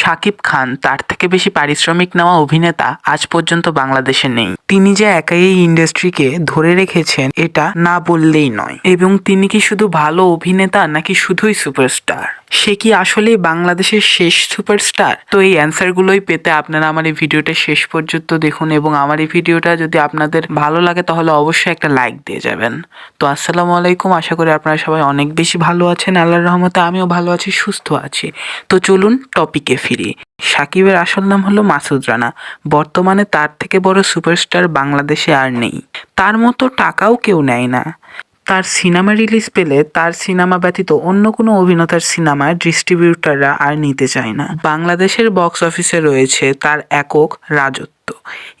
শাকিব খান তার থেকে বেশি পারিশ্রমিক নেওয়া অভিনেতা আজ পর্যন্ত বাংলাদেশে নেই। তিনি যে একাই এই ইন্ডাস্ট্রিকে ধরে রেখেছেন এটা না বললেই নয়। এবং তিনি কি শুধু ভালো অভিনেতা নাকি শুধুই সুপারস্টার? সে কি আসলেই বাংলাদেশের শেষ সুপারস্টার? তো এই অ্যান্সারগুলোই পেতে আপনারা আমার এই ভিডিওটা শেষ পর্যন্ত দেখুন, এবং আমার এই ভিডিওটা যদি আপনাদের ভালো লাগে তাহলে অবশ্যই একটা লাইক দিয়ে যাবেন। তো আসসালামু আলাইকুম, আশা করি আপনারা সবাই অনেক বেশি ভালো আছেন। আল্লাহর রহমতে আমিও ভালো আছি, সুস্থ আছি। তো চলুন টপিকে ফিরি। সাকিবের আসল নাম হলো মাসুদ রানা। বর্তমানে তার থেকে বড় সুপারস্টার বাংলাদেশে আর নেই। তার মতো টাকাও কেউ নেয় না। তার সিনেমা রিলিজ পেলে তার সিনেমা ব্যতীত অন্য কোনো অভিনেতার সিনেমা ডিস্ট্রিবিউটাররা আর নিতে চায় না। বাংলাদেশের বক্স অফিসে রয়েছে তার একক রাজত্ব।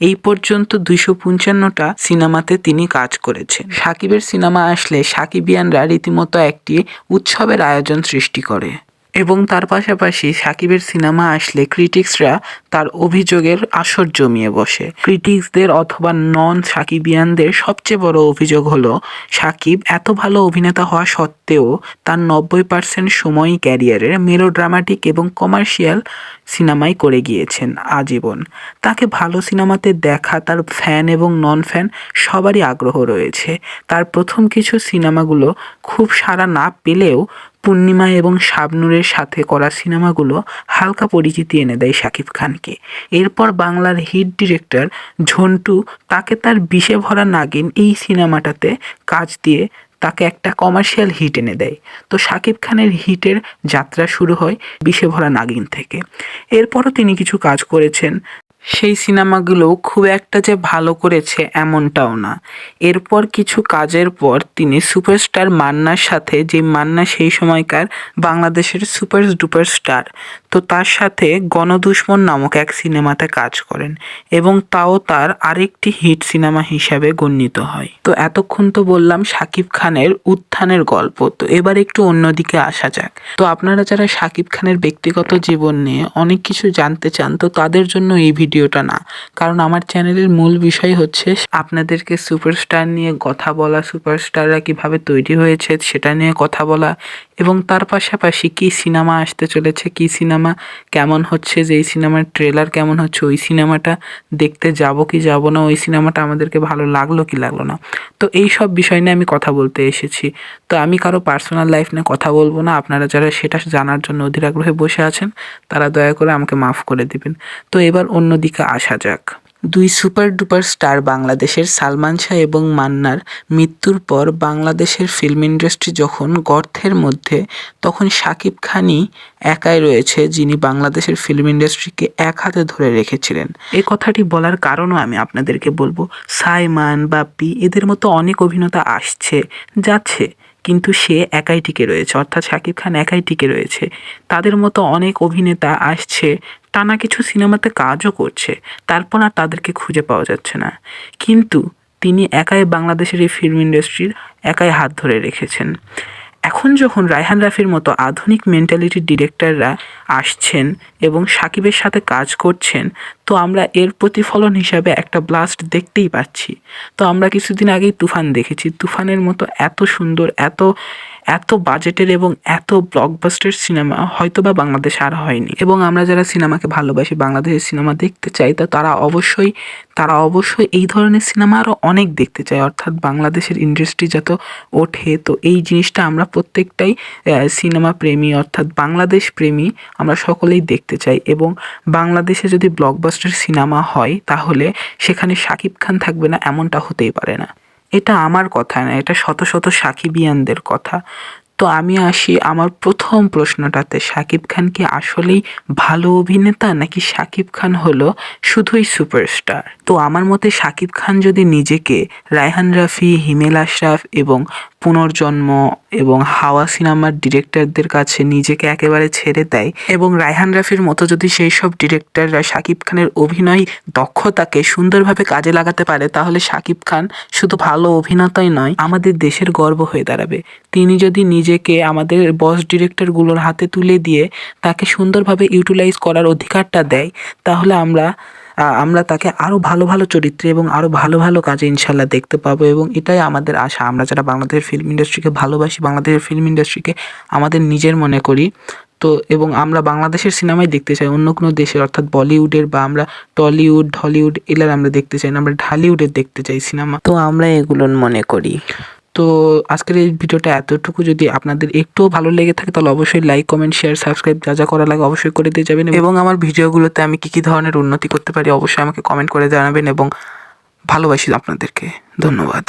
এই পর্যন্ত 255টা সিনেমাতে তিনি কাজ করেছেন। সাকিবের সিনেমা আসলে সাকিবিয়ানরা রীতিমতো একটি উৎসবের আয়োজন সৃষ্টি করে, এবং তার পাশাপাশি সাকিবের সিনেমা আসলে ক্রিটিক্সরা তার অভিযোগের আসর জমিয়ে বসে। ক্রিটিক্সদের অথবা নন সাকিবিয়ানদের সবচেয়ে বড় অভিযোগ হলো সাকিব এত ভালো অভিনেতা হওয়া সত্ত্বেও তার 90% সময়ই ক্যারিয়ারের মেলোড্রামাটিক এবং কমার্শিয়াল সিনেমাই করে গিয়েছেন আজীবন। তাকে ভালো সিনেমাতে দেখা তার ফ্যান এবং নন ফ্যান সবারই আগ্রহ রয়েছে। তার প্রথম কিছু সিনেমাগুলো খুব সাড়া না পেলেও পূর্ণিমা এবং শাবনূরের সাথে করা সিনেমাগুলো হালকা পরিচিতি এনে দেয় শাকিব খানকে। এরপর বাংলার হিট ডিরেক্টর ঝন্টু তাকে তার বিষে ভরা নাগিন এই সিনেমাটাতে কাজ দিয়ে তাকে একটা কমার্শিয়াল হিট এনে দেয়। তো শাকিব খানের হিটের যাত্রা শুরু হয় বিষে ভরা নাগিন থেকে। এরপরও তিনি কিছু কাজ করেছেন, সেই সিনেমাগুলো খুব একটা যে ভালো করেছে এমনটাও না। এরপর কিছু কাজের পর তিনি সুপারস্টার মান্নার সাথে, যে মান্না সেই সময়কার বাংলাদেশের সুপার ডুপার স্টার, তো তার সাথে গণদুশ্মন নামক এক সিনেমাতে কাজ করেন, এবং তাও তার আরেকটি হিট সিনেমা হিসাবে গণ্যিত হয়। তো এতক্ষণ তো বললাম শাকিব খানের উত্থানের গল্প, তো এবার একটু অন্যদিকে আসা যাক। তো আপনারা যারা শাকিব খানের ব্যক্তিগত জীবন নিয়ে অনেক কিছু জানতে চান, তো তাদের জন্য এই ভিডিওটা না, কারণ আমার চ্যানেলের মূল বিষয় হচ্ছে আপনাদেরকে সুপারস্টার নিয়ে কথা বলা, সুপারস্টাররা কিভাবে তৈরি হয়েছে সেটা নিয়ে কথা বলা, এবং তার পাশাপাশি কী সিনেমা আসতে চলেছে, কী সিনেমা কেমন হচ্ছে, যে এই সিনেমার ট্রেলার কেমন হচ্ছে, ওই সিনেমাটা দেখতে যাব কি যাব না, ওই সিনেমাটা আমাদেরকে ভালো লাগলো কি লাগলো না। তো এই সব বিষয় নিয়ে আমি কথা বলতে এসেছি। তো আমি কারো পার্সোনাল লাইফ নিয়ে কথা বলবো না। আপনারা যারা সেটা জানার জন্য অধীর আগ্রহে বসে আছেন তারা দয়া করে আমাকে মাফ করে দিবেন। তো এবার অন্যদিকে আসা যাক। দুই সুপার ডুপার স্টার বাংলাদেশের সালমান শাহ এবং মান্নার মৃত্যুর পর বাংলাদেশের ফিল্ম ইন্ডাস্ট্রি যখন গর্তের মধ্যে, তখন শাকিব খানই একাই রয়েছে যিনি বাংলাদেশের ফিল্ম ইন্ডাস্ট্রিকে এক হাতে ধরে রেখেছিলেন। এই কথাটি বলার কারণও আমি আপনাদেরকে বলবো, সাইমান, বাপ্পি এদের মতো অনেক অভিনেতা আসছে যাচ্ছে, কিন্তু সে একাই টিকে রয়েছে, অর্থাৎ শাকিব খান একাই টিকে রয়েছে। তাদের মতো অনেক অভিনেতা আসছে, টানা কিছু সিনেমাতে কাজও করছে, তারপর আর তাদেরকে খুঁজে পাওয়া যাচ্ছে না। কিন্তু তিনি একাই বাংলাদেশের এই ফিল্ম ইন্ডাস্ট্রির একাই হাত ধরে রেখেছেন। এখন যখন রায়হান রাফির মতো আধুনিক মেন্টালিটির ডিরেক্টররা আসছেন এবং সাকিবের সাথে কাজ করছেন, তো আমরা এর প্রতিফলন হিসাবে একটা ব্লাস্ট দেখতেই পাচ্ছি। তো আমরা কিছুদিন আগেই তুফান দেখেছি। তুফানের মতো এত সুন্দর, এত এত বাজেটের এবং এত ব্লকবাস্টার সিনেমা হয়তো বা বাংলাদেশে আর হয়নি। এবং আমরা যারা সিনেমাকে ভালোবাসি, বাংলাদেশের সিনেমা দেখতে চাই, তা তারা অবশ্যই এই ধরনের সিনেমা আরও অনেক দেখতে চায়, অর্থাৎ বাংলাদেশের ইন্ডাস্ট্রি যত ওঠে। তো এই জিনিসটা আমরা প্রত্যেকটাই সিনেমা প্রেমী, অর্থাৎ বাংলাদেশ প্রেমী, আমরা সকলেই দেখতে চাই। এবং বাংলাদেশে যদি ব্লকবাস্টার সিনেমা হয় তাহলে সেখানে শাকিব খান থাকবে না এমনটা হতেই পারে না। এটা আমার কথা না, এটা শত শত সাকিবিয়ানদের কথা। তো আমি আসি আমার প্রথম প্রশ্নটাতে, শাকিব খান কি আসলেই ভালো অভিনেতা নাকি শাকিব খান হলো শুধুই সুপারস্টার? তো আমার মতে শাকিব খান যদি নিজেকে রায়হান রাফি, হিমেল আশরাফ এবং পুনর্জন্ম এবং হাওয়া সিনেমার ডিরেক্টরদের কাছে নিজেকে একেবারে ছেড়ে দেয়, এবং রায়হান রাফির মতো যদি সেই সব ডিরেক্টররা শাকিব খানের অভিনয় দক্ষতাকে সুন্দরভাবে কাজে লাগাতে পারে, তাহলে শাকিব খান শুধু ভালো অভিনেতাই নয়, আমাদের দেশের গর্ব হয়ে দাঁড়াবে। তিনি যদি নিজেকে আমাদের বস ডিরেক্টরগুলোর হাতে তুলে দিয়ে তাকে সুন্দরভাবে ইউটিলাইজ করার অধিকারটা দেয়, তাহলে আমরা তাকে আরও ভালো ভালো চরিত্রে এবং আরও ভালো ভালো কাজে ইনশাল্লাহ দেখতে পাবো। এবং এটাই আমাদের আশা। আমরা যারা বাংলাদেশের ফিল্ম ইন্ডাস্ট্রিকে ভালোবাসি, বাংলাদেশের ফিল্ম ইন্ডাস্ট্রিকে আমাদের নিজের মনে করি, তো এবং আমরা বাংলাদেশের সিনেমাই দেখতে চাই, অন্য কোনো দেশের অর্থাৎ বলিউডের বা আমরা টলিউড হলিউড এগুলার আমরা দেখতে চাই না, আমরা ঢালিউডের দেখতে চাই সিনেমা। তো আমরা এগুলো মনে করি। তো আজকের এই ভিডিওটা এতটুকু, যদি আপনাদের একটুও ভালো লেগে থাকে তাহলে অবশ্যই লাইক কমেন্ট শেয়ার সাবস্ক্রাইব যা যা করা লাগে অবশ্যই করে দিয়ে যাবেন, এবং আমার ভিডিওগুলোতে আমি কী কী ধরনের উন্নতি করতে পারি অবশ্যই আমাকে কমেন্ট করে জানাবেন, এবং ভালোবাসি আপনাদেরকে। ধন্যবাদ।